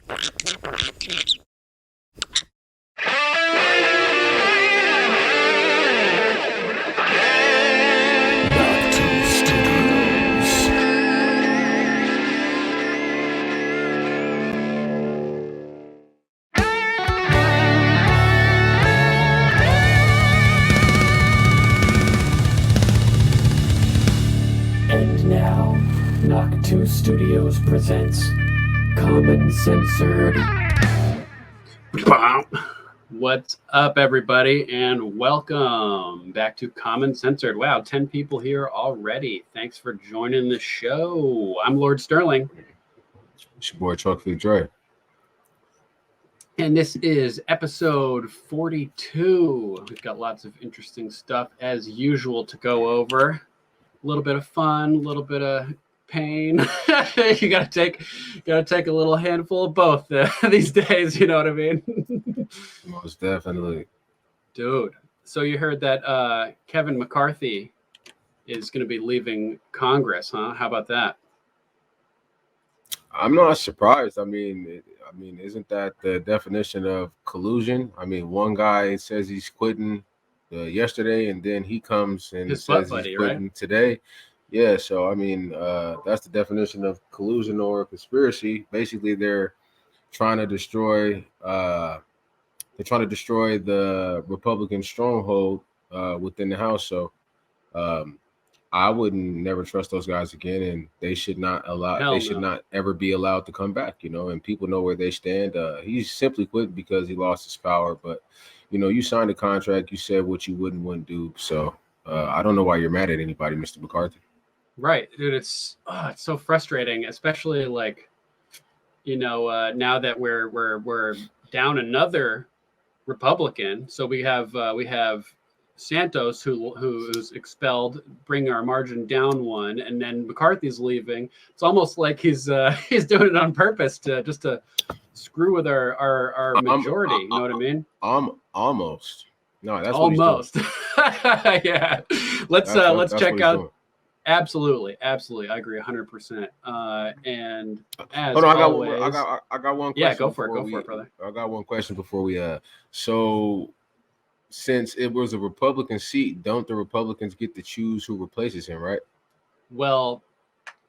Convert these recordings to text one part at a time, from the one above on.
And now, Knock 2 Studios presents Common Censored. What's up, everybody, and welcome back to Common Censored. Wow, 10 people here already. Thanks for joining the show. I'm Lord Sterling. It's your boy Truckfleet Dre. And this is episode 42. We've got lots of interesting stuff as usual to go over. A little bit of fun, a little bit of pain. You gotta take a little handful of both these days, you know what I mean? Most definitely. Dude, so you heard that Kevin McCarthy is going to be leaving Congress, huh? How about that? I'm not surprised. I mean, isn't that the definition of collusion? I mean, one guy says he's quitting yesterday, and then he comes and His says buddy, he's quitting right? today. Yeah, so I mean, that's the definition of collusion or conspiracy. Basically, they're trying to destroy. They're trying to destroy the Republican stronghold within the House. So I wouldn't never trust those guys again, and they should not should not ever be allowed to come back. You know, and people know where they stand. He's simply quit because he lost his power, but. You know, you signed a contract. You said what you wouldn't do. So I don't know why you're mad at anybody, Mr. McCarthy. Right, dude. It's so frustrating, especially like, you know, now that we're down another Republican. So we have Santos who's expelled, bringing our margin down one, and then McCarthy's leaving. It's almost like he's doing it on purpose to screw with our majority. You know what I mean? Almost. No, that's almost. Yeah. Let's check out. Doing. Absolutely. I agree 100%. And as hold on, always, I got one question. Yeah, go for it, brother. I got one question before we so since it was a Republican seat, don't the Republicans get to choose who replaces him, right? Well,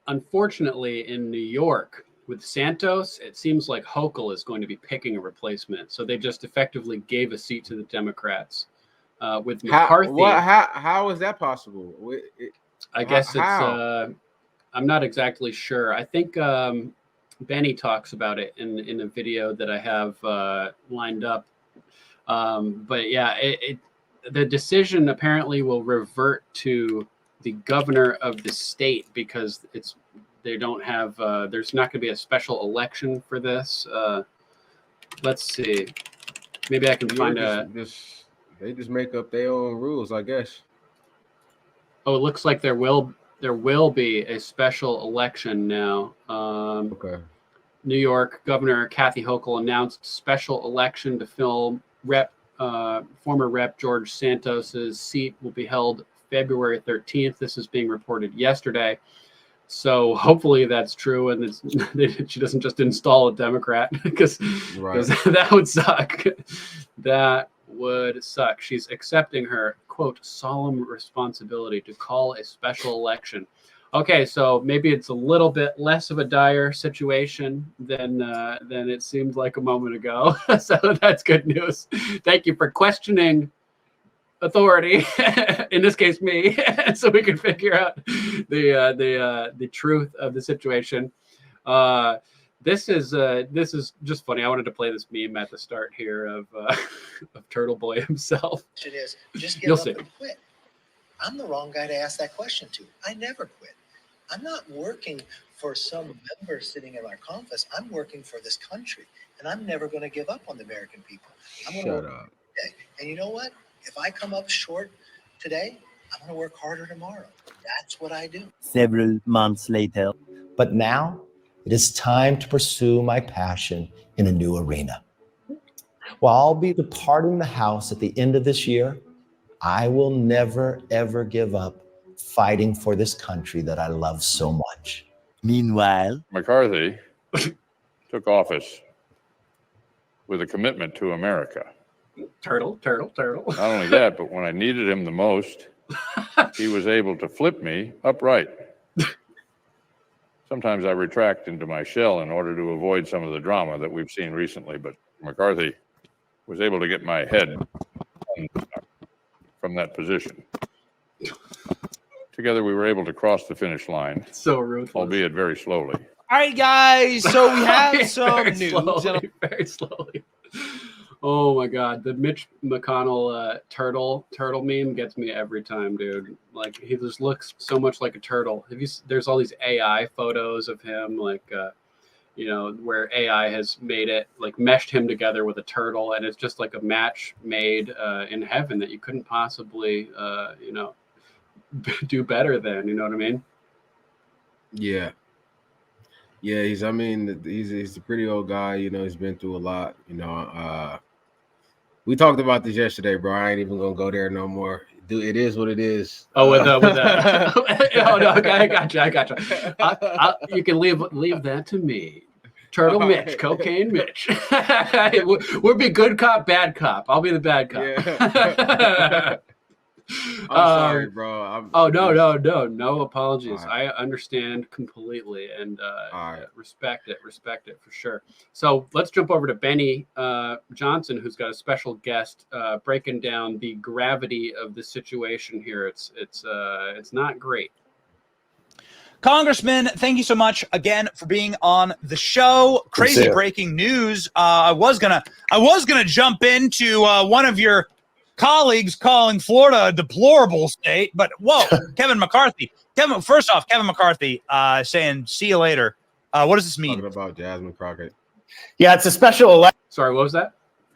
unfortunately, in New York with Santos, it seems like Hochul is going to be picking a replacement. So they just effectively gave a seat to the Democrats. With McCarthy, how is that possible? I guess it's. I'm not exactly sure. I think Benny talks about it in a video that I have lined up. But yeah, the decision apparently will revert to the governor of the state because they don't have. There's not going to be a special election for this. Let's see. Maybe I can find They just make up their own rules, I guess. Oh, it looks like there will be a special election now. Okay. New York Governor Kathy Hochul announced special election to fill former Rep George Santos's seat will be held February 13th. This is being reported yesterday. So hopefully that's true, and she doesn't just install a Democrat because that would suck. That would suck. She's accepting her, quote, solemn responsibility to call a special election. Okay, so maybe it's a little bit less of a dire situation than it seemed like a moment ago. So that's good news. Thank you for questioning authority, in this case me, so we can figure out the truth of the situation. This is just funny. I wanted to play this meme at the start here of Turtle Boy himself. It is just get up and quit. I'm the wrong guy to ask that question to. I never quit. I'm not working for some member sitting in our office. I'm working for this country, and I'm never going to give up on the American people. I'm going to work today. And you know what? If I come up short today, I'm going to work harder tomorrow. That's what I do. Several months later. But now it is time to pursue my passion in a new arena. While I'll be departing the House at the end of this year, I will never, ever give up fighting for this country that I love so much. Meanwhile, McCarthy took office with a commitment to America. Turtle. Not only that, but when I needed him the most, he was able to flip me upright. Sometimes I retract into my shell in order to avoid some of the drama that we've seen recently, but McCarthy was able to get my head from that position. Together, we were able to cross the finish line, So ruthless. albeit very slowly. All right, guys. So we have some Very news. slowly, very slowly. Oh my God, the Mitch McConnell turtle meme gets me every time, dude. Like he just looks so much like a turtle. There's all these AI photos of him, like where AI has made it, like meshed him together with a turtle, and it's just like a match made in heaven that you couldn't possibly do better than. You know what I mean? Yeah. Yeah, he's a pretty old guy, you know, he's been through a lot, we talked about this yesterday, bro. I ain't even gonna go there no more. Dude, it is what it is. Oh, with that. Oh no, okay, I gotcha. You can leave that to me. Turtle Mitch, Cocaine Mitch. We'll be good cop, bad cop. I'll be the bad cop. Yeah. I'm sorry, bro. No apologies. Right. I understand completely and Right. respect it for sure. So let's jump over to Benny Johnson, who's got a special guest breaking down the gravity of the situation here. It's not great. Congressman, thank you so much again for being on the show. Crazy breaking news. I was gonna jump into one of your colleagues calling Florida a deplorable state, but whoa, Kevin McCarthy. First off, Kevin McCarthy saying, "See you later." What does this mean? Talking about Jasmine Crockett. Yeah, it's a special election. Sorry, what was that?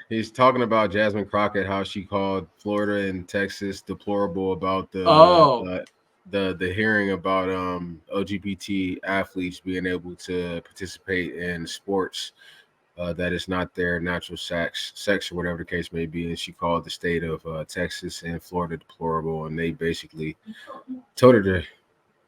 He's talking about Jasmine Crockett, how she called Florida and Texas deplorable about the hearing about LGBT athletes being able to participate in sports that is not their natural sex or whatever the case may be. And she called the state of Texas and Florida deplorable, and they basically told her to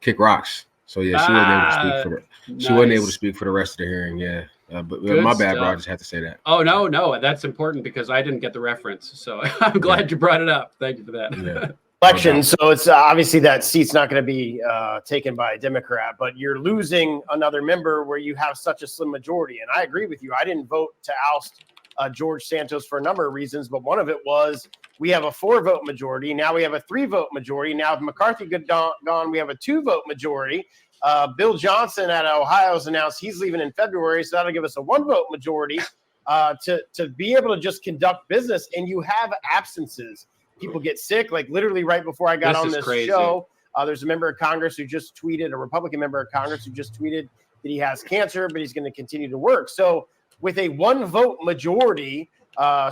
kick rocks. So yeah, she wasn't able to speak for she wasn't able to speak for the rest of the hearing. Yeah, but my bad, bro. I just had to say that. Oh no, that's important because I didn't get the reference. So I'm glad you brought it up. Thank you for that. Yeah. Election, so it's obviously that seat's not going to be taken by a Democrat, but you're losing another member where you have such a slim majority. And I agree with you. I didn't vote to oust George Santos for a number of reasons, but one of it was we have a 4-vote majority. Now we have a 3-vote majority. Now if McCarthy gone, we have a 2-vote majority. Bill Johnson out of Ohio has announced he's leaving in February, so that'll give us a 1-vote majority to be able to just conduct business. And you have absences. People get sick, like literally right before I got on this show. There's a member of Congress who just tweeted, a Republican member of Congress who just tweeted that he has cancer, but he's going to continue to work. So with a 1-vote majority,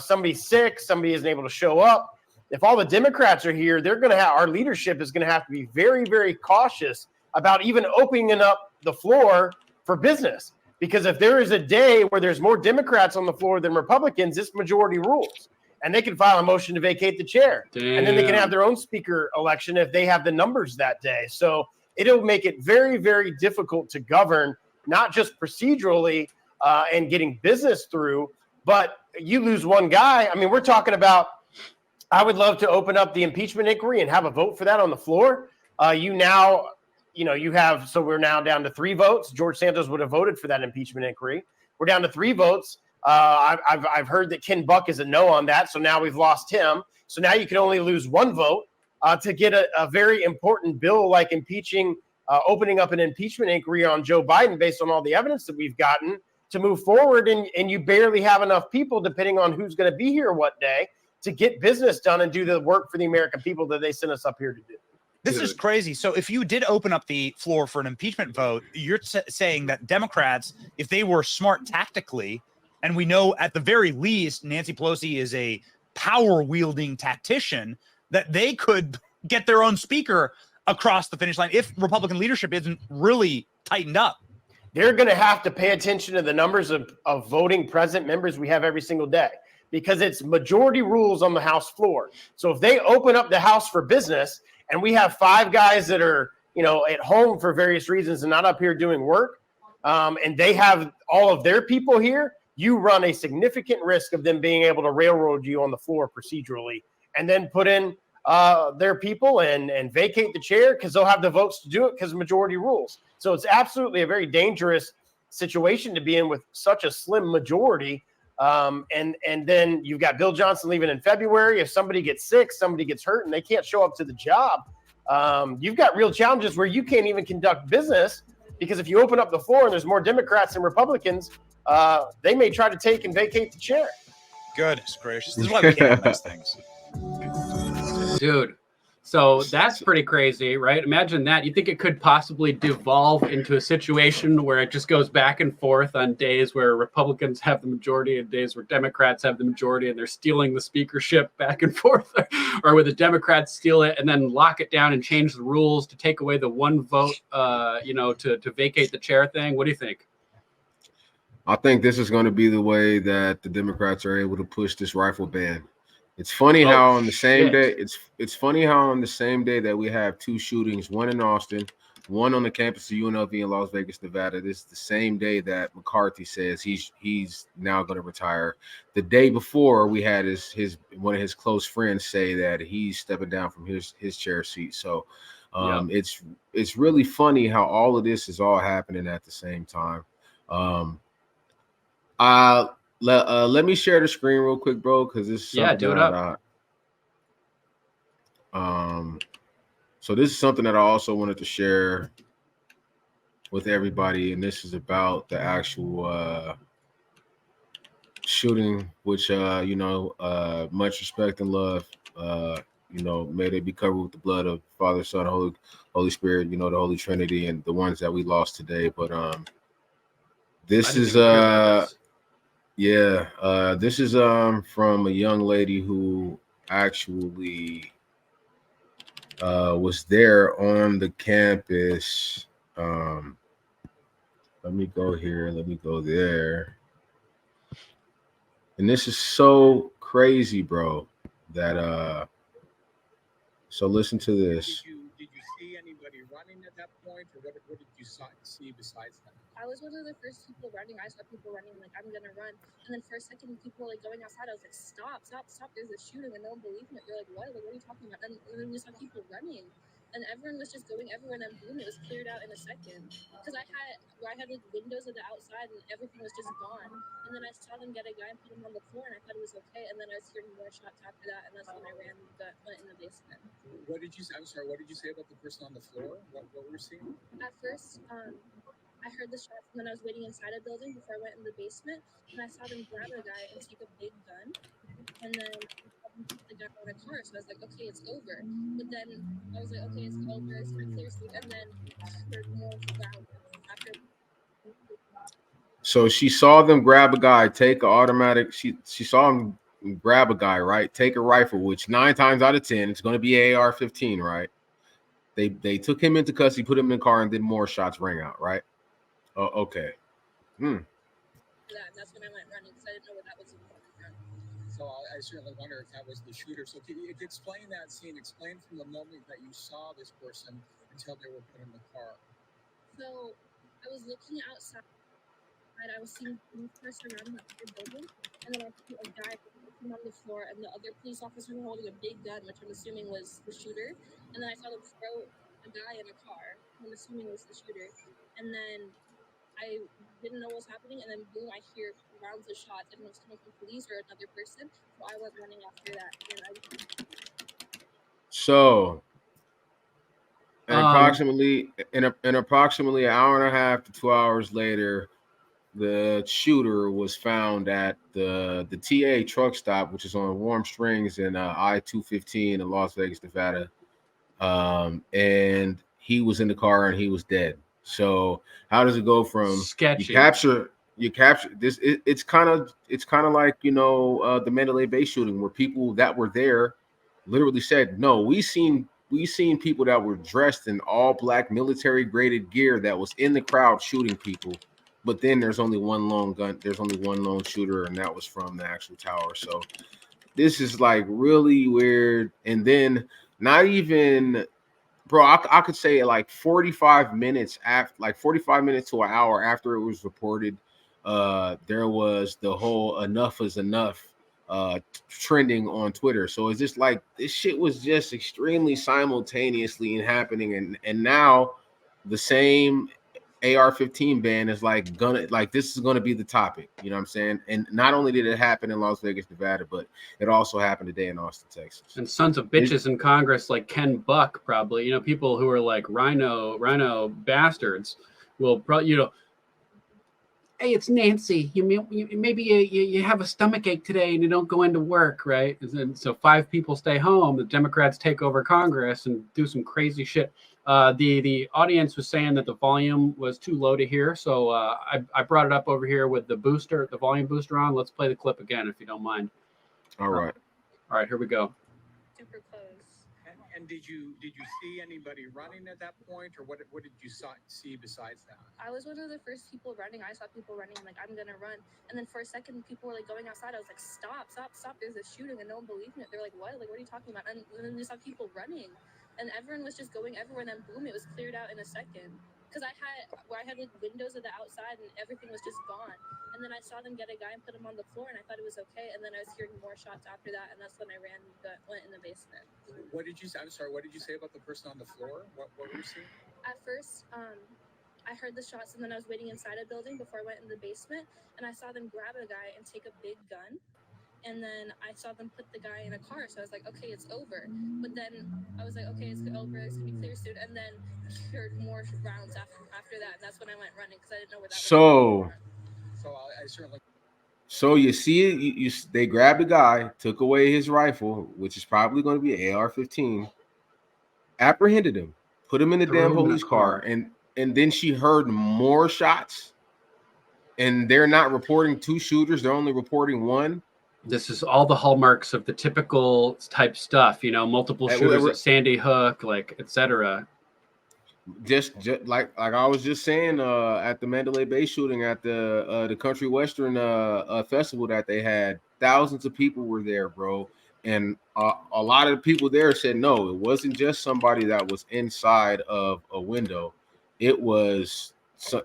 somebody's sick, somebody isn't able to show up. If all the Democrats are here, they're going to have, our leadership is going to have to be very, very cautious about even opening up the floor for business. Because if there is a day where there's more Democrats on the floor than Republicans, this majority rules. And they can file a motion to vacate the chair. Damn. And then they can have their own speaker election if they have the numbers that day. So it'll make it very, very difficult to govern, not just procedurally and getting business through, but you lose one guy. I mean, we're talking about, I would love to open up the impeachment inquiry and have a vote for that on the floor. You have, so we're now down to 3 votes. George Santos would have voted for that impeachment inquiry. We're down to 3 votes. I've heard that Ken Buck is a no on that, so now we've lost him. So now you can only lose 1 vote to get a very important bill like impeaching, opening up an impeachment inquiry on Joe Biden based on all the evidence that we've gotten to move forward. And you barely have enough people, depending on who's going to be here what day, to get business done and do the work for the American people that they sent us up here to do. This is crazy. So if you did open up the floor for an impeachment vote, you're saying that Democrats, if they were smart tactically, and we know at the very least Nancy Pelosi is a power-wielding tactician, that they could get their own speaker across the finish line if Republican leadership isn't really tightened up. They're going to have to pay attention to the numbers of voting present members we have every single day, because it's majority rules on the House floor. So if they open up the House for business and we have 5 guys that are, at home for various reasons and not up here doing work, and they have all of their people here, you run a significant risk of them being able to railroad you on the floor procedurally and then put in their people and vacate the chair because they'll have the votes to do it because majority rules. So it's absolutely a very dangerous situation to be in with such a slim majority. And then you've got Bill Johnson leaving in February. If somebody gets sick, somebody gets hurt, and they can't show up to the job, you've got real challenges where you can't even conduct business because if you open up the floor and there's more Democrats than Republicans, they may try to take and vacate the chair. Goodness gracious. This is why we can't have nice things. Dude, so that's pretty crazy, right? Imagine that. You think it could possibly devolve into a situation where it just goes back and forth on days where Republicans have the majority and days where Democrats have the majority and they're stealing the speakership back and forth, or where the Democrats steal it and then lock it down and change the rules to take away the one vote, to vacate the chair thing. What do you think? I think this is going to be the way that the Democrats are able to push this rifle ban. It's funny how on the same day, it's funny how on the same day that we have two shootings, one in Austin, one on the campus of UNLV in Las Vegas, Nevada. This is the same day that McCarthy says he's now going to retire. The day before, we had his one of his close friends say that he's stepping down from his chair seat. So it's really funny how all of this is all happening at the same time. Let me share the screen real quick, bro, because this is something do it up. So this is something that I also wanted to share with everybody, and this is about the actual shooting, which much respect and love. May they be covered with the blood of Father, Son, Holy Spirit. The Holy Trinity, and the ones that we lost today. But this is this is from a young lady who actually was there on the campus. Let me go here. Let me go there. And this is so crazy, bro, that so listen to this. Did you see anybody running at that point, or what did you see besides that? I was one of the first people running. I saw people running, like, I'm gonna run. And then for a second, people like going outside. I was like, stop, there's a shooting. And no one believed in it. They're like, what? Like, what are you talking about? And then we saw people running. And everyone was just going everywhere, and then boom, it was cleared out in a second. Because I had like windows of the outside, and everything was just gone. And then I saw them get a guy and put him on the floor, and I thought it was okay. And then I was hearing more shots after that, and that's when I went in the basement. What did you say? I'm sorry. What did you say about the person on the floor? What were you seeing? At first, I heard the shots when I was waiting inside a building before I went in the basement, and I saw them grab a guy and take a big gun, and then the gun on a car. So I was like, okay, it's over. But then I was like, okay, it's over. It's not clear sleep. And then there's more round after. So she saw them grab a guy, take an automatic. She saw him grab a guy, right? Take a rifle, which 9 times out of 10, it's going to be AR-15, right? They took him into custody, put him in the car, and then more shots rang out, right? Oh, okay. Yeah, that's when I went running because I didn't know what that was about. So I certainly wonder if that was the shooter. So can you explain that scene? Explain from the moment that you saw this person until they were put in the car. So I was looking outside. I was seeing police cars surrounding the building, and then I see a guy on the floor, and the other police officer holding a big gun, which I'm assuming was the shooter. And then I saw them throw a guy in a car, I'm assuming was the shooter. And then I didn't know what was happening, and then boom, I hear rounds of shots, and it was coming from police or another person. So I went running after that. So, approximately an hour and a half to 2 hours later, the shooter was found at the TA truck stop, which is on Warm Springs in I-215 in Las Vegas, Nevada. And he was in the car and he was dead. So how does it go from sketchy? You capture this. It's kind of like, the Mandalay Bay shooting, where people that were there literally said, no, we seen people that were dressed in all black military graded gear that was in the crowd shooting people. But then there's only one lone gun. There's only one lone shooter, and that was from the actual tower. So this is like really weird. And then not even, bro, I could say like 45 minutes to an hour after it was reported, there was the whole enough is enough trending on Twitter. So it's just like this shit was just extremely simultaneously happening, and now the same AR-15 ban is like this is gonna be the topic. You know what I'm saying? And not only did it happen in Las Vegas, Nevada, but it also happened today in Austin, Texas. And sons of bitches in Congress like Ken Buck, probably, you know, people who are like rhino bastards will probably, you know, hey, it's Nancy. Maybe you have a stomach ache today and you don't go into work, right? And so 5 people stay home. The Democrats take over Congress and do some crazy shit. The audience was saying that the volume was too low to hear, so I brought it up over here with the volume booster on. Let's play the clip again, if you don't mind. All right. All right, here we go. Super close. And did you see anybody running at that point, or what did you see besides that? I was one of the first people running. I saw people running, like, I'm gonna run. And then for a second, people were like going outside. I was like, stop, there's a shooting, and no one believed me. They're like, what? Like, what are you talking about? And then we saw people running, and everyone was just going everywhere, and then boom, it was cleared out in a second. Because I had like windows of the outside, and everything was just gone. And then I saw them get a guy and put him on the floor, and I thought it was okay. And then I was hearing more shots after that, and that's when I went in the basement. What did you say? I'm sorry. What did you say about the person on the floor? What were you seeing? At first, I heard the shots, and then I was waiting inside a building before I went in the basement, and I saw them grab a guy and take a big gun. And then I saw them put the guy in a car, so I was like, okay, it's over. But then I was like, okay, it's over, it's gonna be clear soon. And then I heard more rounds after that, and that's when I went running because I didn't know where that was. So I certainly. So you see it, they grabbed the guy, took away his rifle, which is probably going to be an AR-15, apprehended him, put him in the damn police car, and then she heard more shots, and they're not reporting 2 shooters, they're only reporting 1. This is all the hallmarks of the typical type stuff, you know, multiple shooters at Sandy Hook, like, etc. Just like I was just saying, at the Mandalay Bay shooting at the Country Western festival that they had, thousands of people were there, bro, and a lot of the people there said no, it wasn't just somebody that was inside of a window. It was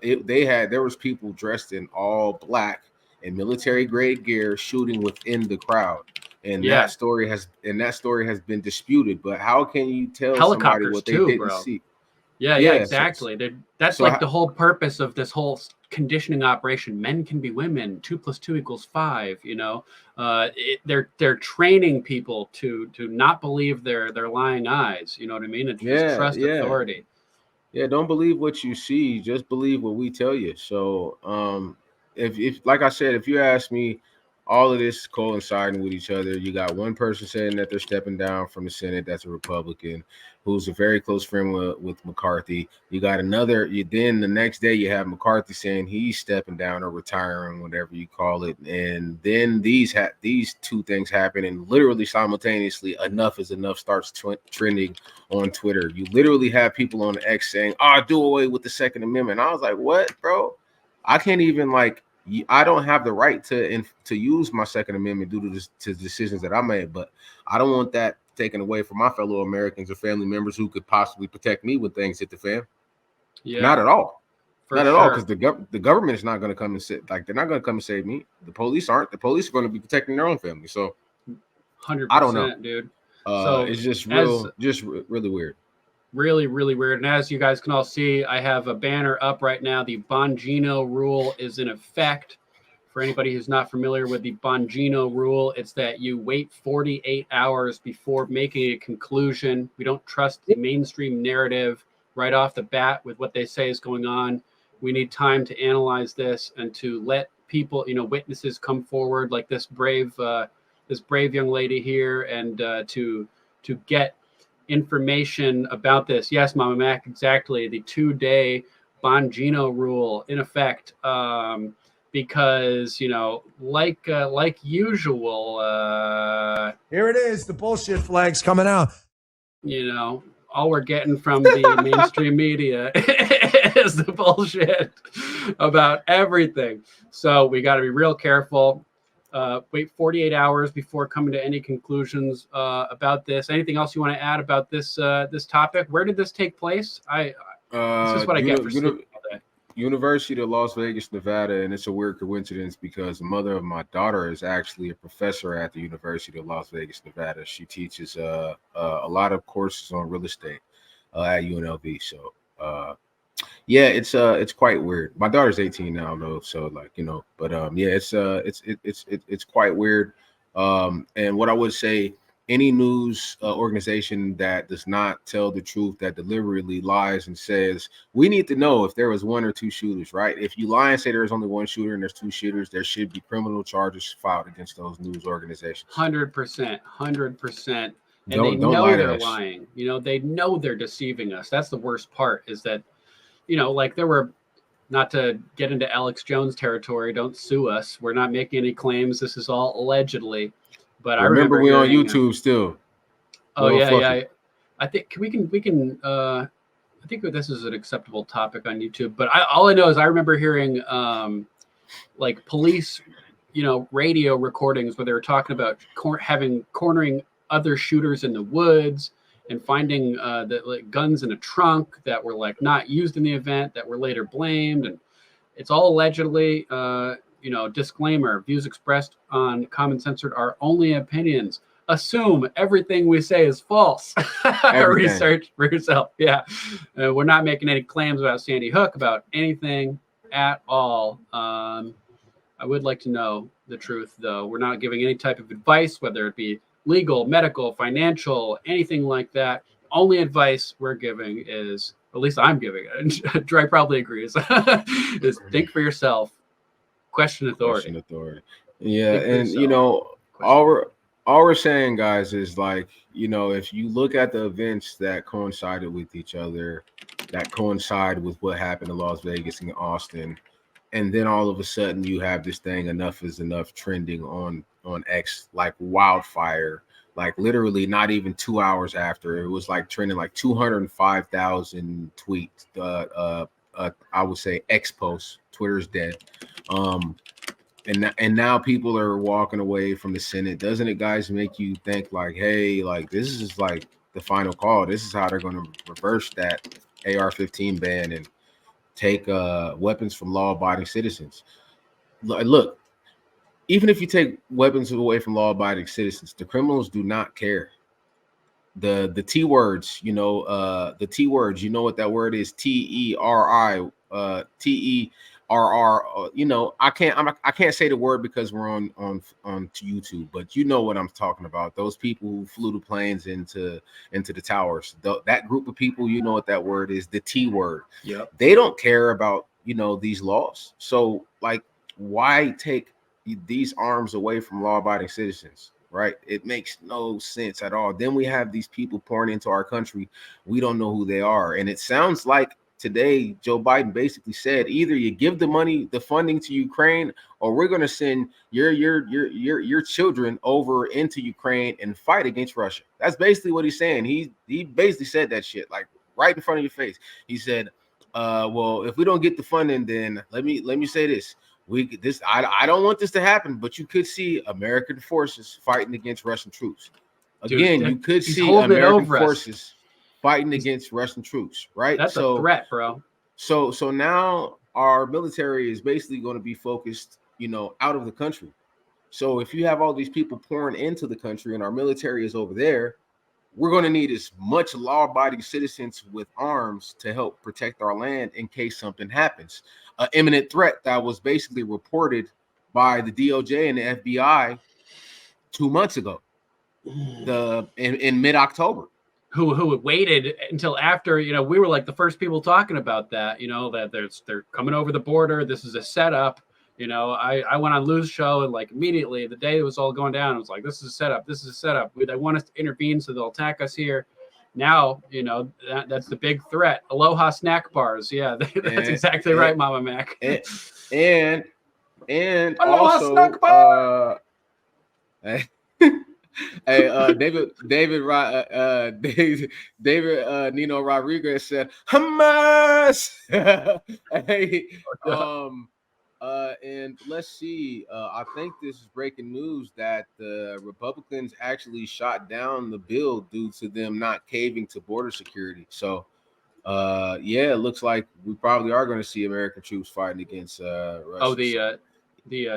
there was people dressed in all black and military grade gear shooting within the crowd, and that story has been disputed. But how can you tell somebody what they didn't see? Yeah, exactly. That's like the whole purpose of this whole conditioning operation. Men can be women. 2 + 2 = 5. You know, they're training people to not believe their lying eyes. You know what I mean? And just trust authority. Yeah, don't believe what you see. Just believe what we tell you. So, if like I said, if you ask me, all of this coinciding with each other. You got one person saying that they're stepping down from the Senate. That's a Republican who's a very close friend with McCarthy. You got another. Then the next day you have McCarthy saying he's stepping down or retiring, whatever you call it. And then these 2 things happen, and literally simultaneously, enough is enough starts trending on Twitter. You literally have people on X saying, "Oh, do away with the Second Amendment." I was like, "What, bro? I can't even I don't have the right to use my Second Amendment due to decisions that I made, but I don't want that taken away from my fellow Americans or family members who could possibly protect me when things hit the fan." Yeah, not at all, not at all, because the government is not going to come and they're not going to come and save me. The police aren't. The police are going to be protecting their own family. So, 100%, I don't know, dude. So it's just really weird. Really, really weird. And as you guys can all see, I have a banner up right now. The Bongino rule is in effect. For anybody who's not familiar with the Bongino rule, it's that you wait 48 hours before making a conclusion. We don't trust the mainstream narrative right off the bat with what they say is going on. We need time to analyze this and to let people, witnesses come forward like this brave young lady here, and to get information about this. Yes, Mama Mac, exactly. The 2-day Bongino rule in effect, because like usual. Here it is. The bullshit flag's coming out. All we're getting from the mainstream media is the bullshit about everything. So we got to be real careful. Wait 48 hours before coming to any conclusions about this. Anything else you want to add about this topic? Where did this take place? This is what I get for sleeping all day. University of Las Vegas, Nevada, and it's a weird coincidence because the mother of my daughter is actually a professor at the University of Las Vegas, Nevada. She teaches a lot of courses on real estate at UNLV. So yeah, it's quite weird. My daughter's 18 now though, so like, you know, but yeah, it's quite weird. And what I would say, any news organization that does not tell the truth, that deliberately lies and says, we need to know if there was one or two shooters, right? If you lie and say there's only one shooter and there's two shooters, there should be criminal charges filed against those news organizations. 100%. And Don't they know lie to they're us. lying. You know, they know they're deceiving us. That's the worst part, is that, you know, like there were, not to get into Alex Jones territory, don't sue us. We're not making any claims. This is all allegedly. But Remember, I remember we on hearing, YouTube still. Oh Well, yeah, fuck yeah. it. I think we can. I think this is an acceptable topic on YouTube. But all I know is I remember hearing like police, you know, radio recordings where they were talking about cornering other shooters in the woods and finding the like guns in a trunk that were like not used in the event that were later blamed, and it's all allegedly. You know, disclaimer: views expressed on Common Censored are only opinions. Assume everything we say is false. Research for yourself. Yeah, we're not making any claims about Sandy Hook, about anything at all. I would like to know the truth, though. We're not giving any type of advice, whether it be legal, medical, financial, anything like that. Only advice we're giving is, at least I'm giving it, and Dre probably agrees, is think for yourself. Question authority. Yeah, and you know, all we're saying, guys, is like, you know, if you look at the events that coincided with each other, that coincide with what happened in Las Vegas and Austin, and then all of a sudden you have this thing, enough is enough, trending on X like wildfire. Like literally not even 2 hours after, it was like trending like 205,000 tweets. I would say X posts. Twitter's dead. And now people are walking away from the Senate. Doesn't it, guys, make you think like, hey, like this is like the final call. This is how they're going to reverse that AR-15 ban and take weapons from law-abiding citizens. Look, even if you take weapons away from law-abiding citizens, the criminals do not care. The T words, you know, the T words, you know what that word is? TERRI, TERR. You know, I can't say the word because we're on YouTube, but you know what I'm talking about. Those people who flew the planes into the towers. That group of people, you know what that word is? The T word. Yep. They don't care about, you know, these laws. So like, why take these arms away from law-abiding citizens? Right? It makes no sense at all. Then we have these people pouring into our country. We don't know who they are. And it sounds like today Joe Biden basically said, either you give the money, the funding to Ukraine, or we're going to send your children over into Ukraine and fight against Russia. That's basically what he's saying. He basically said that shit like right in front of your face. He said, well, if we don't get the funding, then let me say this. I don't want this to happen, but you could see American forces fighting against Russian troops. Again, you could see American forces fighting against Russian troops, right? That's a threat, bro. So now our military is basically going to be focused, you know, out of the country. So if you have all these people pouring into the country and our military is over there, we're going to need as much law-abiding citizens with arms to help protect our land in case something happens. An imminent threat that was basically reported by the DOJ and the FBI 2 months ago, in mid-October. Who waited until after, you know, we were like the first people talking about that, you know, that they're coming over the border. This is a setup. You know, I went on Lou's show and like immediately the day it was all going down, it was like, this is a setup. This is a setup. They want us to intervene, so they'll attack us here. Now, you know, that's the big threat. Aloha snack bars. Yeah, that's exactly right, Mama Mac. And Aloha also, snack bar. David Nino Rodriguez said Hamas. And let's see. I think this is breaking news that the Republicans actually shot down the bill due to them not caving to border security. So Yeah, it looks like we probably are going to see American troops fighting against Russia. Oh, the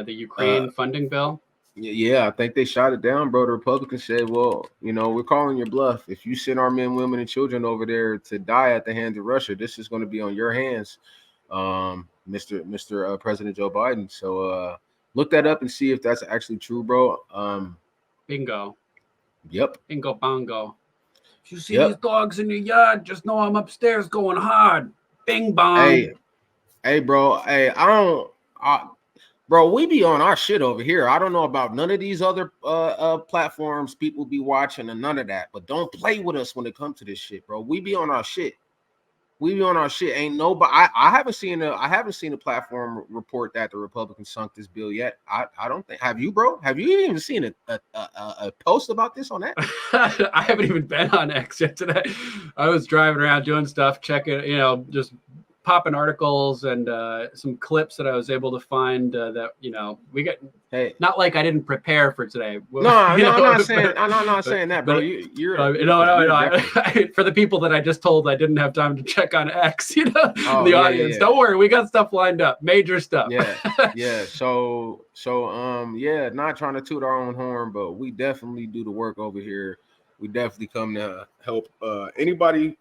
Ukraine funding bill. Yeah, I think they shot it down, bro. The Republicans said, well, we're calling your bluff. If you send our men, women, and children over there to die at the hands of Russia, this is going to be on your hands, Mr. President Joe Biden. So look that up and see if that's actually true, bro. Bingo. Yep. Bingo bongo. If you see Yep. these dogs in your yard, just know I'm upstairs going hard. Bing bong. Hey, bro. Hey, bro, we be on our shit over here. I don't know about none of these other platforms people be watching and none of that. But don't play with us when it comes to this shit, bro. We be on our shit. We be on our shit. Ain't nobody. I haven't seen a platform report that the Republicans sunk this bill yet. I don't think. Have you, bro? Have you even seen a post about this on that? I haven't even been on X yet today. I was driving around doing stuff, checking, just popping articles and some clips that I was able to find that we got. Hey, not like I didn't prepare for today. No, I'm not saying that, bro. You're for the people that I just told I didn't have time to check on X, in the yeah, audience. yeah. Don't worry, we got stuff lined up, major stuff. Yeah. So not trying to toot our own horn, but we definitely do the work over here. We definitely come to help anybody,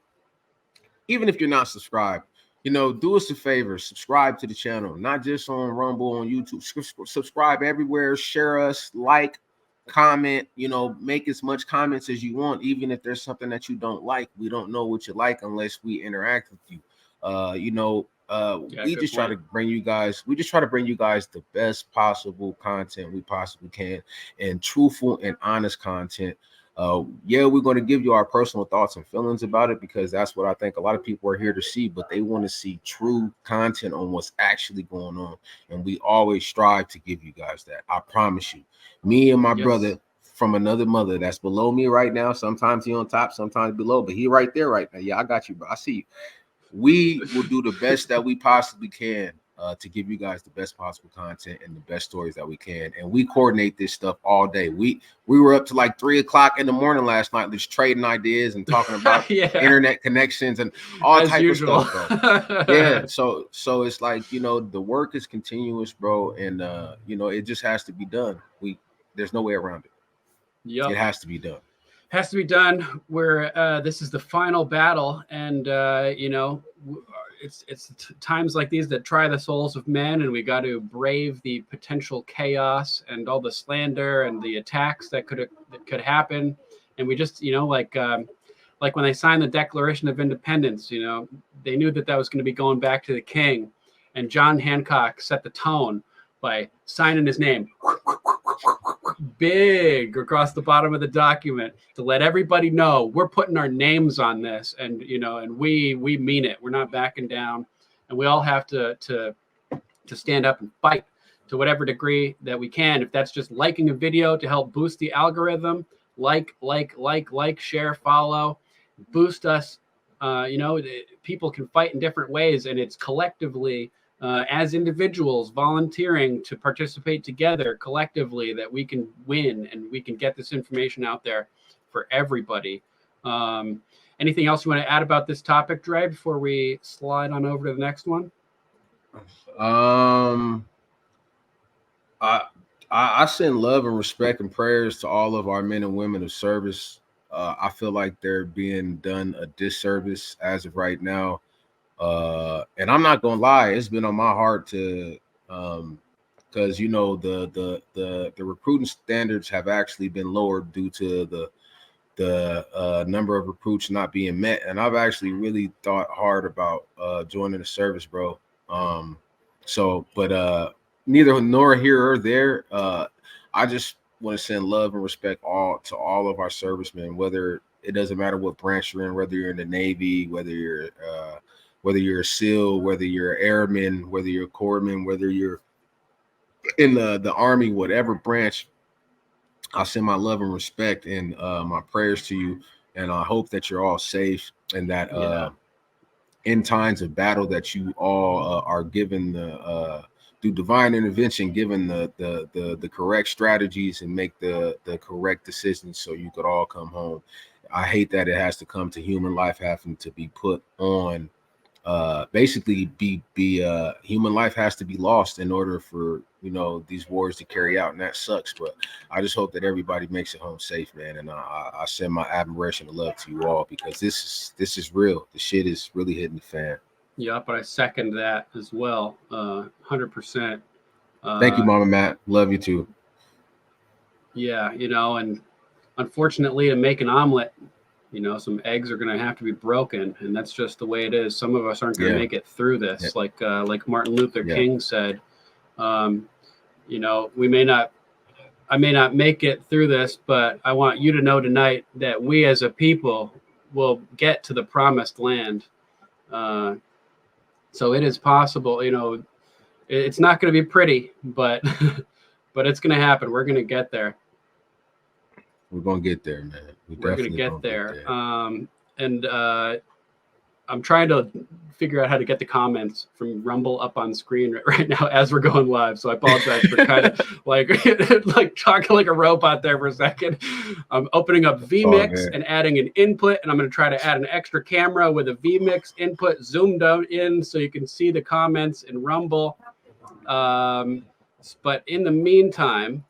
even if you're not subscribed. Do us a favor, subscribe to the channel, not just on Rumble, on YouTube. Subscribe everywhere, share us, like, comment, make as much comments as you want, even if there's something that you don't like. We don't know what you like unless we interact with you. We just try to bring you guys the best possible content we possibly can, and truthful and honest content. We're going to give you our personal thoughts and feelings about it, because that's what I think a lot of people are here to see, but they want to see true content on what's actually going on. And we always strive to give you guys that. I promise you. Me and my brother from another mother that's below me right now. Sometimes he on top, sometimes below, but he right there right now. Yeah, I got you, bro. I see you. We will do the best that we possibly can to give you guys the best possible content and the best stories that we can. And we coordinate this stuff all day. We were up to like 3 o'clock in the morning last night, just trading ideas and talking about internet connections and all types of stuff, bro. Yeah. So it's like, the work is continuous, bro. And, it just has to be done. There's no way around it. Yep. It has to be done. Has to be done. Where this is the final battle, and it's times like these that try the souls of men, and we got to brave the potential chaos and all the slander and the attacks that could happen. And we just like when they signed the Declaration of Independence, they knew that was going to be going back to the king, and John Hancock set the tone by signing his name big across the bottom of the document to let everybody know we're putting our names on this, and and we mean it. We're not backing down, and we all have to stand up and fight to whatever degree that we can. If that's just liking a video to help boost the algorithm, like, share, follow, boost us. People can fight in different ways, and it's collectively. As individuals volunteering to participate together collectively that we can win, and we can get this information out there for everybody. Anything else you want to add about this topic, Dre, before we slide on over to the next one? I send love and respect and prayers to all of our men and women of service. I feel like they're being done a disservice as of right now. And I'm not gonna lie, it's been on my heart to because the recruiting standards have actually been lowered due to the number of recruits not being met, and I've actually really thought hard about joining the service, bro. But neither nor here or there. I just want to send love and respect to all of our servicemen, whether it doesn't matter what branch you're in, whether you're in the Navy, whether you're a SEAL, whether you're an airman, whether you're a corpsman, whether you're in the Army, whatever branch. I send my love and respect and my prayers to you, and I hope that you're all safe, and that in times of battle that you all are given through divine intervention, given the correct strategies and make the correct decisions so you could all come home. I hate that it has to come to human life having to be put on. Basically, human life has to be lost in order for these wars to carry out, and that sucks. But I just hope that everybody makes it home safe, man. And I send my admiration and love to you all, because this is real. The shit is really hitting the fan. Yeah, but I second that as well, 100%. Thank you, Mama Matt. Love you too. Yeah, and unfortunately, to make an omelet, some eggs are going to have to be broken, and that's just the way it is. Some of us aren't going to make it through this, like Martin Luther King said. I may not make it through this, but I want you to know tonight that we as a people will get to the promised land. So it is possible. It's not going to be pretty, but but it's going to happen. We're going to get there. We're going to get there, man. We're going to get there. And I'm trying to figure out how to get the comments from Rumble up on screen right now as we're going live. So I apologize for kind of like talking like a robot there for a second. I'm opening up vMix and adding an input, and I'm going to try to add an extra camera with a vMix input zoomed out in so you can see the comments in Rumble. But in the meantime,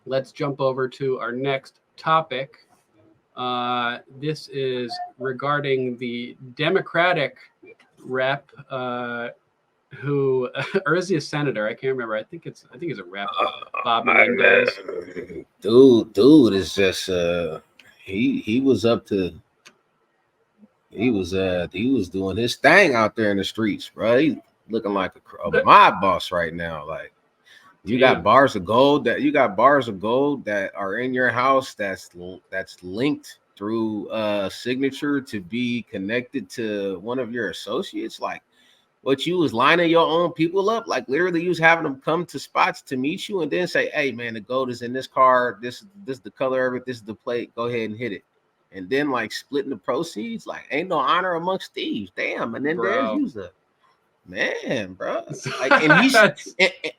let's jump over to our next topic. This is regarding the Democratic rep, who, or is he a senator? I can't remember. I think he's a rep. Bob Menendez. Dude is just he was doing his thing out there in the streets, bro. He's looking like a mob boss right now. Like, you got bars of gold that are in your house that's linked through signature to be connected to one of your associates. Like, what you was lining your own people up, like literally you was having them come to spots to meet you and then say, hey man, the gold is in this car, this is the color of it, this is the plate, go ahead and hit it. And then like splitting the proceeds, like ain't no honor amongst thieves. Damn. And then there's user. Man, bro. Like, and he's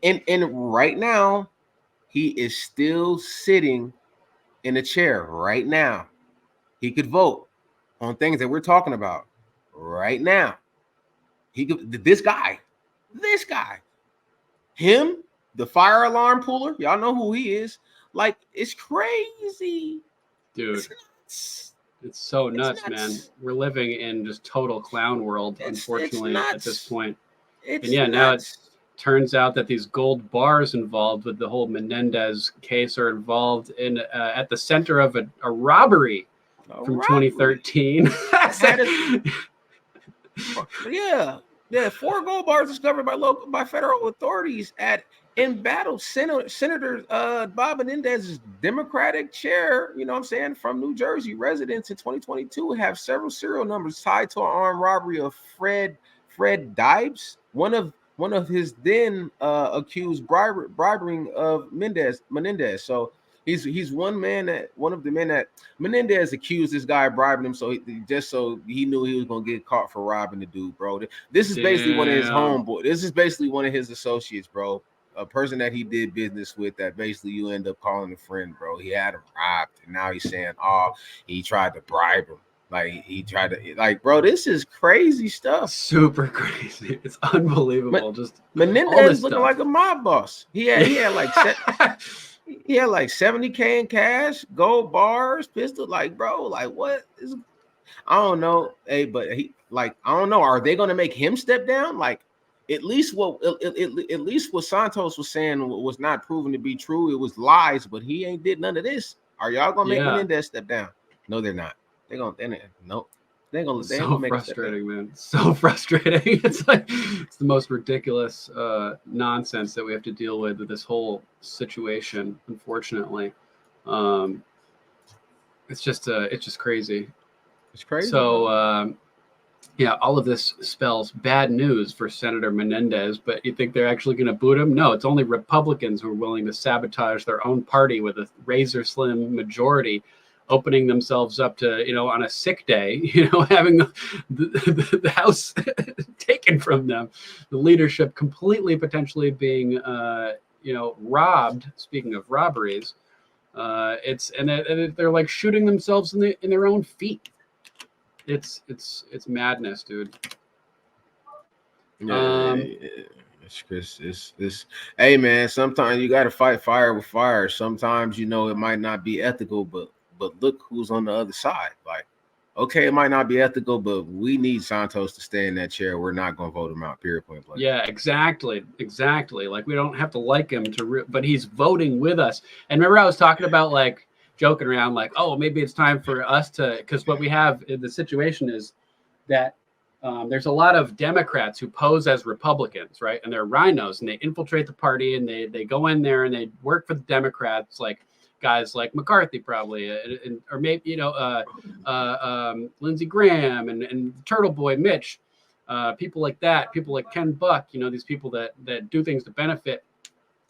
and right now, he is still sitting in a chair right now. He could vote on things that we're talking about right now. He could, this guy, him, the fire alarm puller. Y'all know who he is. Like, it's crazy, dude. It's so nuts, man. We're living in just total clown world, unfortunately, at this point. Now it turns out that these gold bars involved with the whole Menendez case are involved in at the center of a robbery from 2013. Yeah. 4 gold bars discovered by federal authorities at embattled Senator Bob Menendez's Democratic chair, from New Jersey. Residents in 2022 have several serial numbers tied to an armed robbery of Fred Dibes, one of his then accused bribing of Menendez. So he's one of the men that Menendez accused this guy of bribing him. So he knew he was gonna get caught for robbing the dude, bro. This is basically one of his homeboys. This is basically one of his associates, bro. A person that he did business with that basically you end up calling a friend, bro. He had him robbed, and now he's saying, he tried to bribe him. Like, he tried to, like, bro, this is crazy stuff. Super crazy. It's unbelievable. Just Menendez looking like a mob boss. He had like he had like $70K in cash, gold bars, pistol. Like, bro, like, what is? I don't know. Hey, but I don't know. Are they gonna make him step down? Like, at least what Santos was saying was not proven to be true. It was lies, but he ain't did none of this. Are y'all gonna make Menendez step down? No, they're not. They're gonna make frustrating, man. So frustrating. It's like it's the most ridiculous nonsense that we have to deal with this whole situation. Unfortunately, it's just crazy. It's crazy. So all of this spells bad news for Senator Menendez. But you think they're actually going to boot him? No, it's only Republicans who are willing to sabotage their own party with a razor slim majority, opening themselves up to, on a sick day, having the House taken from them, the leadership completely potentially being, robbed. Speaking of robberies, They're like shooting themselves in their own feet. It's madness, dude. It's hey man, sometimes you gotta fight fire with fire. Sometimes it might not be ethical, but look who's on the other side. Like, okay, it might not be ethical, but we need Santos to stay in that chair. We're not gonna vote him out, period, point blank. Yeah, exactly. Like, we don't have to like him but he's voting with us. And remember, I was talking about, like, joking around, like, oh, maybe it's time for us to, because what we have in the situation is that there's a lot of Democrats who pose as Republicans, right? And they're rhinos, and they infiltrate the party, and they go in there and they work for the Democrats, like guys like McCarthy, probably, or maybe Lindsey Graham and Turtle Boy Mitch, people like that, people like Ken Buck, these people that do things to benefit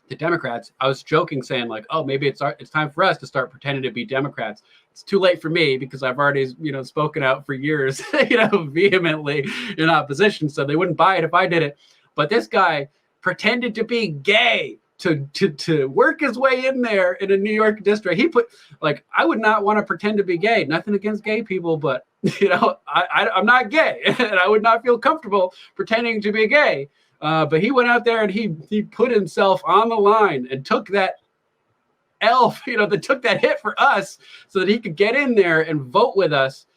the Democrats. I was joking, saying like, oh, maybe it's time for us to start pretending to be Democrats. It's too late for me because I've already, spoken out for years, vehemently in opposition. So they wouldn't buy it if I did it. But this guy pretended to be gay to work his way in there in a New York district. He put, like, I would not want to pretend to be gay. Nothing against gay people, but I'm not gay, and I would not feel comfortable pretending to be gay. But he went out there and he put himself on the line and took that that took that hit for us so that he could get in there and vote with us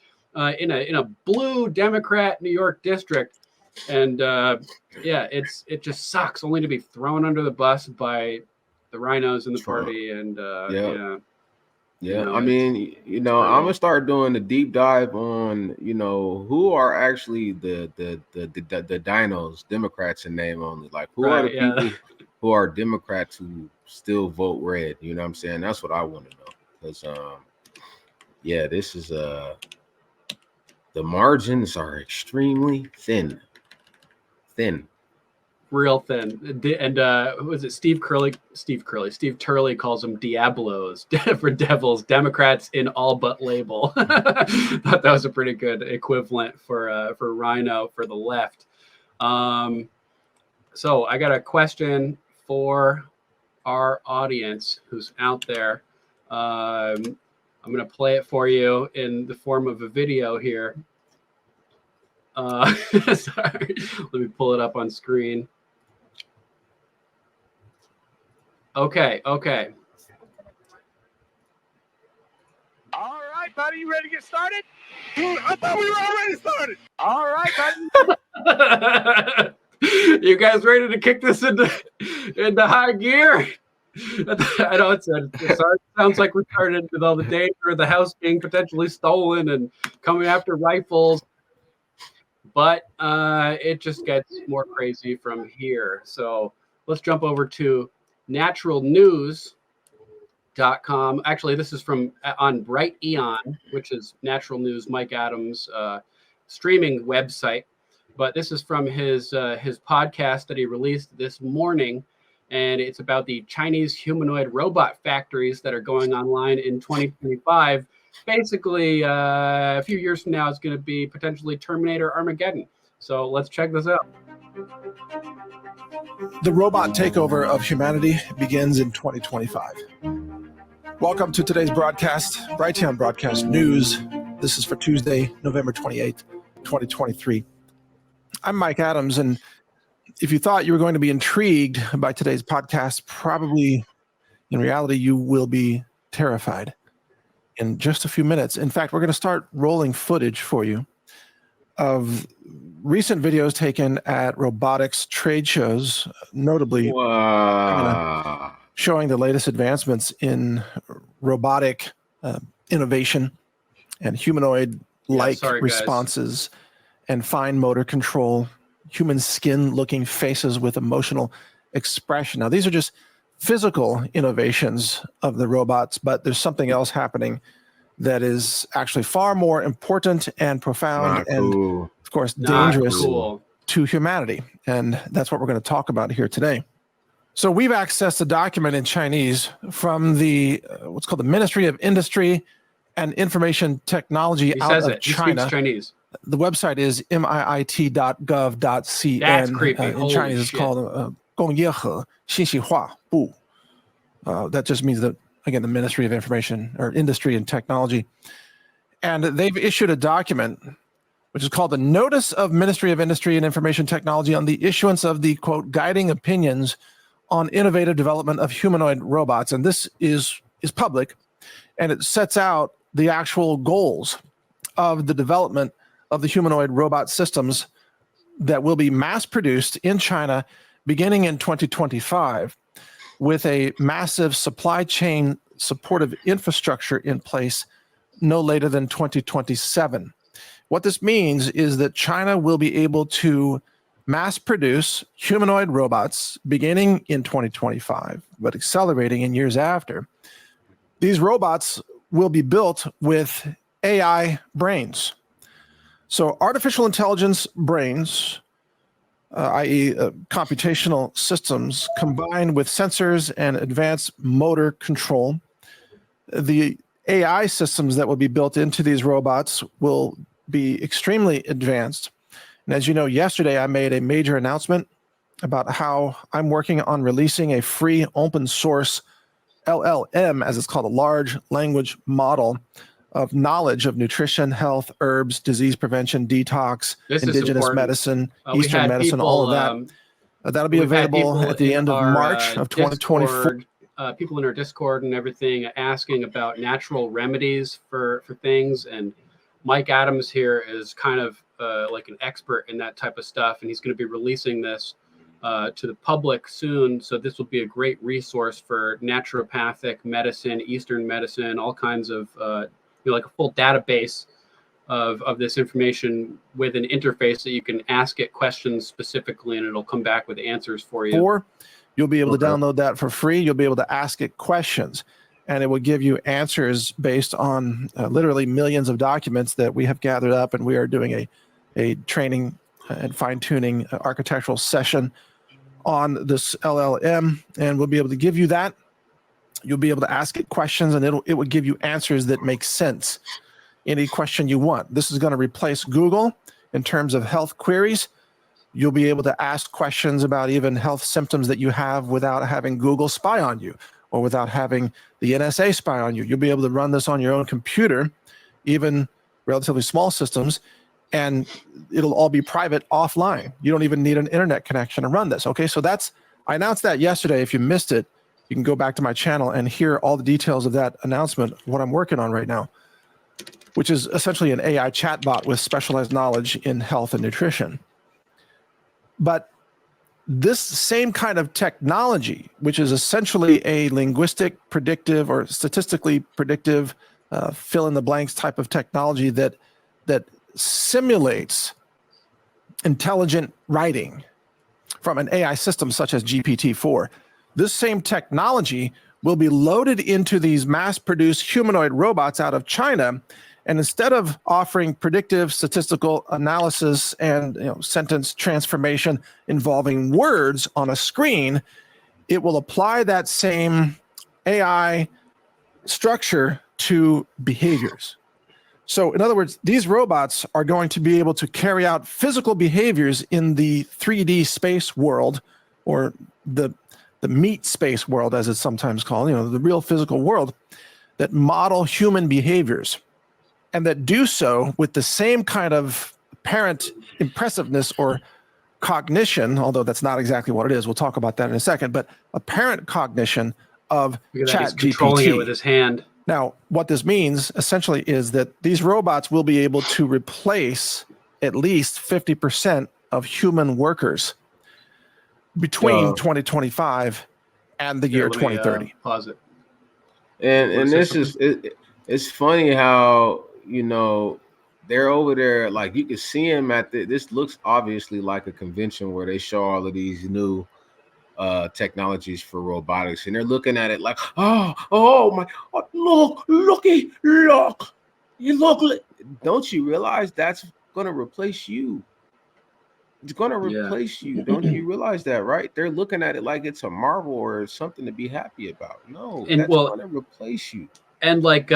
in a blue Democrat New York district. And it just sucks only to be thrown under the bus by the rhinos in the party. And I mean, I'm gonna start doing a deep dive on who are actually the dinos, Democrats in name only. Like, who are the people who are Democrats who still vote red? You know what I'm saying? That's what I want to know. Because this is the margins are extremely thin. Real thin. And who was it? Steve Turley calls them Diablos for devils, Democrats in all but label. Thought that was a pretty good equivalent for Rhino for the left. So I got a question for our audience who's out there. I'm going to play it for you in the form of a video here. Sorry, let me pull it up on screen. Okay. All right, buddy, you ready to get started? I thought we were already started. All right, buddy. You guys ready to kick this into high gear? I know it sounds like we started with all the danger of the house being potentially stolen and coming after rifles, but it just gets more crazy from here. So let's jump over to naturalnews.com. Actually, this is from on Bright Eon, which is Natural News, Mike Adams' streaming website. But this is from his podcast that he released this morning, and it's about the Chinese humanoid robot factories that are going online in 2025. Basically, a few years from now, it's going to be potentially Terminator Armageddon. So let's check this out. The robot takeover of humanity begins in 2025. Welcome to today's broadcast, Brighteon Broadcast News. This is for Tuesday, November 28th, 2023. I'm Mike Adams, and if you thought you were going to be intrigued by today's podcast, probably in reality you will be terrified in just a few minutes. In fact, we're going to start rolling footage for you of recent videos taken at robotics trade shows, notably showing the latest advancements in robotic innovation and humanoid-like responses and fine motor control, human skin-looking faces with emotional expression. Now, these are just physical innovations of the robots, but there's something else happening that is actually far more important and profound and, of course, dangerous to humanity. And that's what we're going to talk about here today. So we've accessed a document in Chinese from the what's called the Ministry of Industry and Information Technology out of China. He speaks Chinese. The website is miit.gov.cn. That's creepy. In Chinese, it's called 工业和信息化部. That just means that again, the Ministry of Information or Industry and Technology. And they've issued a document which is called the Notice of Ministry of Industry and Information Technology on the issuance of the, quote, guiding opinions on innovative development of humanoid robots. And this is public, and it sets out the actual goals of the development of the humanoid robot systems that will be mass produced in China beginning in 2025 with a massive supply chain supportive infrastructure in place no later than 2027. What this means is that China will be able to mass produce humanoid robots beginning in 2025, but accelerating in years after. These robots will be built with AI brains. So artificial intelligence brains, i.e. computational systems, combined with sensors and advanced motor control. The AI systems that will be built into these robots will be extremely advanced. And as you know, yesterday I made a major announcement about how I'm working on releasing a free open source LLM, as it's called, a large language model of knowledge of nutrition, health, herbs, disease prevention, detox, indigenous medicine, Eastern medicine, all of that. That'll be available at the end of March of 2024. People in our Discord and everything asking about natural remedies for things. And Mike Adams here is kind of like an expert in that type of stuff. And he's going to be releasing this to the public soon. So this will be a great resource for naturopathic medicine, Eastern medicine, all kinds of like a full database of this information with an interface that you can ask it questions specifically, and it'll come back with answers for you. Or you'll be able to download that for free. You'll be able to ask it questions, and it will give you answers based on literally millions of documents that we have gathered up, and we are doing a training and fine-tuning architectural session on this LLM, and we'll be able to give you that. You'll be able to ask it questions, and it will give you answers that make sense. Any question you want. This is going to replace Google in terms of health queries. You'll be able to ask questions about even health symptoms that you have without having Google spy on you or without having the NSA spy on you. You'll be able to run this on your own computer, even relatively small systems, and it'll all be private offline. You don't even need an internet connection to run this. Okay, so I announced that yesterday. If you missed it, you can go back to my channel and hear all the details of that announcement, what I'm working on right now, which is essentially an AI chatbot with specialized knowledge in health and nutrition. But this same kind of technology, which is essentially a linguistic predictive or statistically predictive fill in the blanks type of technology that simulates intelligent writing from an AI system such as GPT-4. This same technology will be loaded into these mass-produced humanoid robots out of China, and instead of offering predictive statistical analysis and sentence transformation involving words on a screen, it will apply that same AI structure to behaviors. So in other words, these robots are going to be able to carry out physical behaviors in the 3D space world, or the meat space world, as it's sometimes called, the real physical world, that model human behaviors, and that do so with the same kind of apparent impressiveness or cognition, although that's not exactly what it is. We'll talk about that in a second, but apparent cognition of ChatGPT. Controlling it with his hand. Now, what this means essentially is that these robots will be able to replace at least 50% of human workers between 2025 and the year 2030. Pause it. And this is it's funny how they're over there, like you can see them at this looks obviously like a convention where they show all of these new technologies for robotics, and they're looking at it like, oh my, look, you look. Don't you realize that's gonna replace you? It's going to replace you. Don't you realize that, right? They're looking at it like it's a marvel or something to be happy about. No, that's going to replace you. And like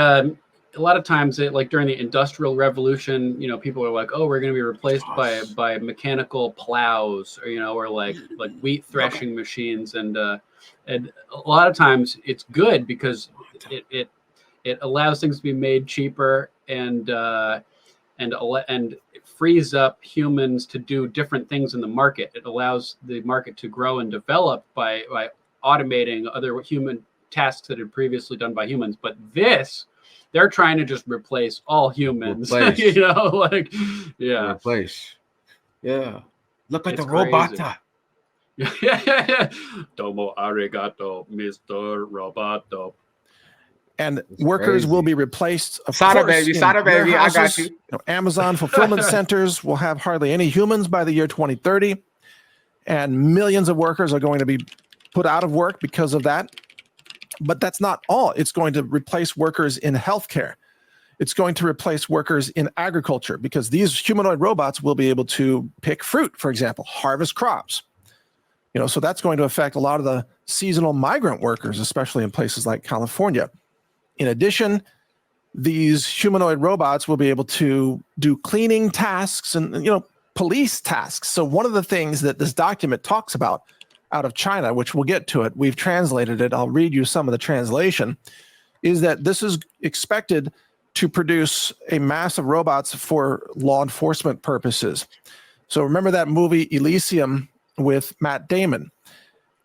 a lot of times, like during the Industrial Revolution, you know, people are like, "Oh, we're going to be replaced by mechanical plows, or or like wheat threshing machines," and a lot of times it's good because it allows things to be made cheaper and it frees up humans to do different things in the market. It allows the market to grow and develop by automating other human tasks that had previously done by humans. But they're trying to just replace all humans. Replace. Replace. Yeah. Look at It's the robot. Yeah. Domo arigato, Mr. Roboto. And workers will be replaced. Sada baby, I got you. Amazon fulfillment centers will have hardly any humans by the year 2030. And millions of workers are going to be put out of work because of that. But that's not all. It's going to replace workers in healthcare. It's going to replace workers in agriculture because these humanoid robots will be able to pick fruit, for example, harvest crops. So that's going to affect a lot of the seasonal migrant workers, especially in places like California. In addition, these humanoid robots will be able to do cleaning tasks and, police tasks. So one of the things that this document talks about out of China, which we'll get to it, we've translated it, I'll read you some of the translation, is that this is expected to produce a mass of robots for law enforcement purposes. So remember that movie Elysium with Matt Damon,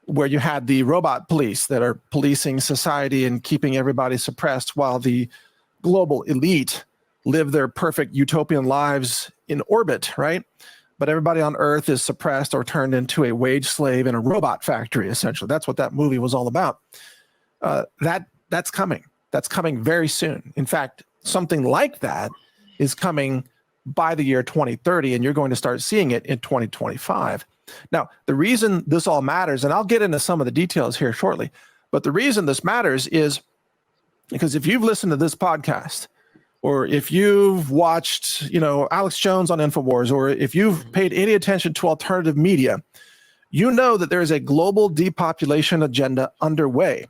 where you had the robot police that are policing society and keeping everybody suppressed while the global elite live their perfect utopian lives in orbit, right? But everybody on Earth is suppressed or turned into a wage slave in a robot factory, essentially. That's what that movie was all about. That's coming. That's coming very soon. In fact, something like that is coming by the year 2030, and you're going to start seeing it in 2025. Now, the reason this all matters, and I'll get into some of the details here shortly, but the reason this matters is because if you've listened to this podcast, or if you've watched, Alex Jones on InfoWars, or if you've paid any attention to alternative media, you know that there is a global depopulation agenda underway.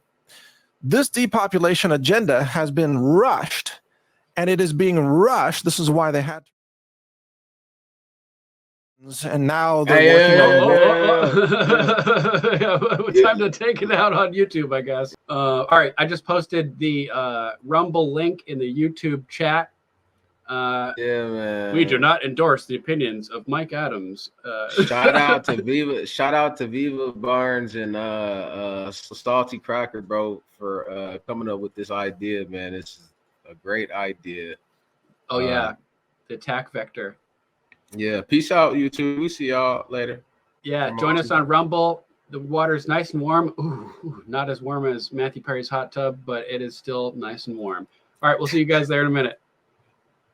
This depopulation agenda has been rushed, and it is being rushed. This is why they had to. And now they're working on time to take it out on YouTube, I guess. All right, I just posted the Rumble link in the YouTube chat. Yeah, man. We do not endorse the opinions of Mike Adams. Shout out to Viva Barnes and Salty Cracker, bro, for coming up with this idea, man. It's a great idea. Oh yeah, the attack vector. Yeah, peace out, YouTube. We see y'all later. Yeah, join us on Rumble. The water's nice and warm. Ooh, not as warm as Matthew Perry's hot tub, but it is still nice and warm. All right, we'll see you guys there in a minute.